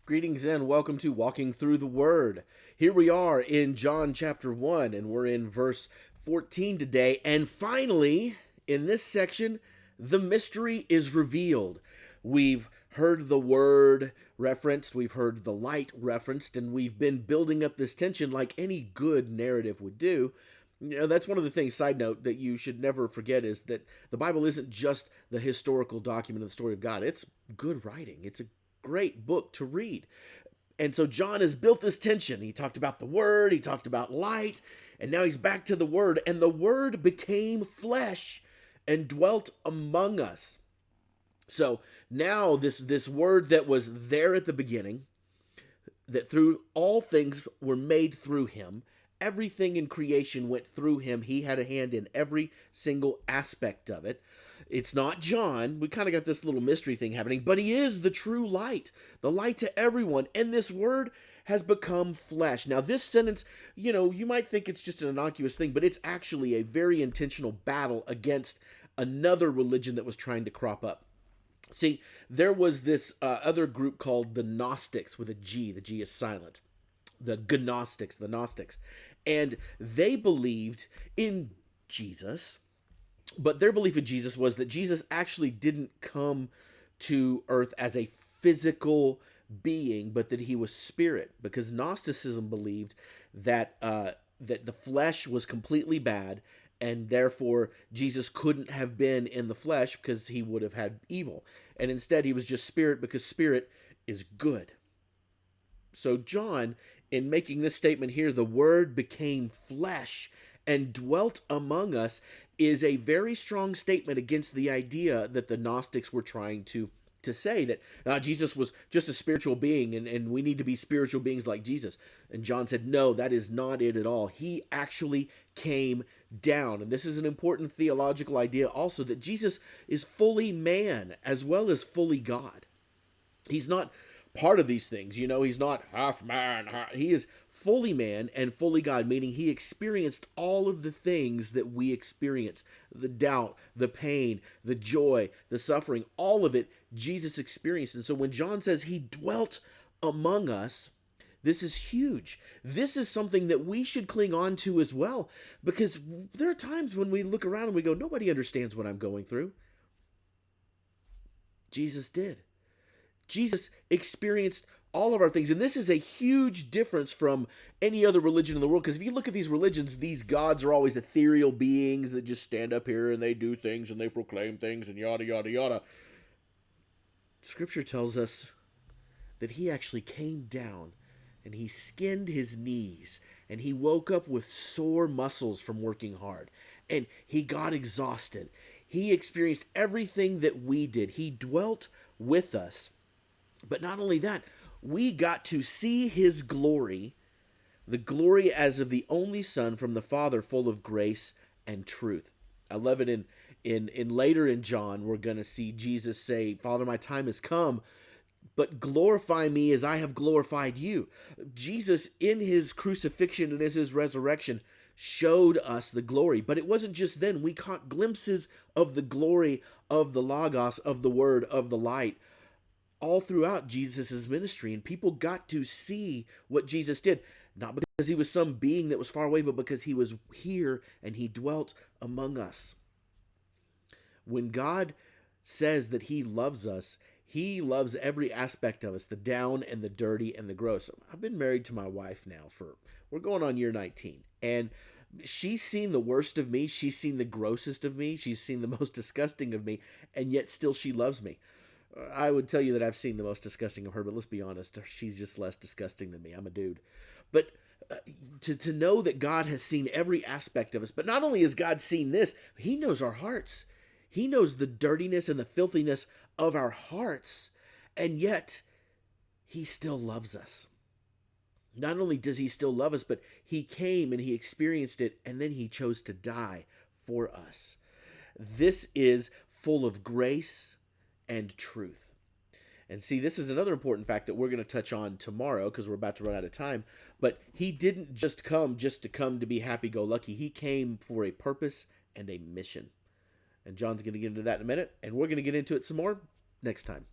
Greetings and welcome to Walking Through the Word. Here we are in John chapter 1, and we're in verse 14 today. And finally, in this section, the mystery is revealed. We've heard the Word referenced, we've heard the light referenced, and we've been building up this tension like any good narrative would do. That's one of the things, side note, that you should never forget is that the Bible isn't just the historical document of the story of God. It's good writing. It's a great book to read. And so John has built this tension. He talked about the Word, he talked about light, and now he's back to the Word. And the Word became flesh and dwelt among us. So now this Word that was there at the beginning, that through all things were made through him, everything in creation went through him. He had a hand in every single aspect of it. It's not John. We kind of got this little mystery thing happening, but he is the true light, the light to everyone. And this Word has become flesh. Now, this sentence, you might think it's just an innocuous thing, but it's actually a very intentional battle against another religion that was trying to crop up. See, there was this other group called the Gnostics with a G. The G is silent. The Gnostics, the Gnostics. And they believed in Jesus, but their belief in Jesus was that Jesus actually didn't come to earth as a physical being, but that he was spirit, because Gnosticism believed that that the flesh was completely bad, and therefore Jesus couldn't have been in the flesh because he would have had evil. And instead he was just spirit because spirit is good. So John, in making this statement here, the Word became flesh and dwelt among us, is a very strong statement against the idea that the Gnostics were trying to say that Jesus was just a spiritual being and we need to be spiritual beings like Jesus. And John said, no, that is not it at all. He actually came down. And this is an important theological idea also, that Jesus is fully man as well as fully God. He's not part of these things, he's not half man. He is fully man and fully God, meaning he experienced all of the things that we experience, the doubt, the pain, the joy, the suffering, all of it Jesus experienced. And so when John says he dwelt among us, this is huge. This is something that we should cling on to as well, because there are times when we look around and we go, nobody understands what I'm going through. Jesus did. Jesus experienced all of our things. And this is a huge difference from any other religion in the world. Because if you look at these religions, these gods are always ethereal beings that just stand up here and they do things and they proclaim things and yada, yada, yada. Scripture tells us that he actually came down and he skinned his knees and he woke up with sore muscles from working hard. And he got exhausted. He experienced everything that we did. He dwelt with us. But not only that, we got to see his glory, the glory as of the only Son from the Father, full of grace and truth. I love it in later in John, we're going to see Jesus say, Father, my time has come, but glorify me as I have glorified you. Jesus, in his crucifixion and as his resurrection, showed us the glory. But it wasn't just then. We caught glimpses of the glory of the Logos, of the Word, of the light, all throughout Jesus' ministry, and people got to see what Jesus did, not because he was some being that was far away, but because he was here and he dwelt among us. When God says that he loves us, he loves every aspect of us, the down and the dirty and the gross. I've been married to my wife now we're going on year 19, and she's seen the worst of me, she's seen the grossest of me, she's seen the most disgusting of me, and yet still she loves me. I would tell you that I've seen the most disgusting of her, but let's be honest, she's just less disgusting than me. I'm a dude. But to know that God has seen every aspect of us, but not only has God seen this, he knows our hearts. He knows the dirtiness and the filthiness of our hearts, and yet he still loves us. Not only does he still love us, but he came and he experienced it, and then he chose to die for us. This is full of grace and truth. And see, this is another important fact that we're going to touch on tomorrow because we're about to run out of time. But he didn't just come to be happy-go-lucky. He came for a purpose and a mission. And John's going to get into that in a minute, and we're going to get into it some more next time.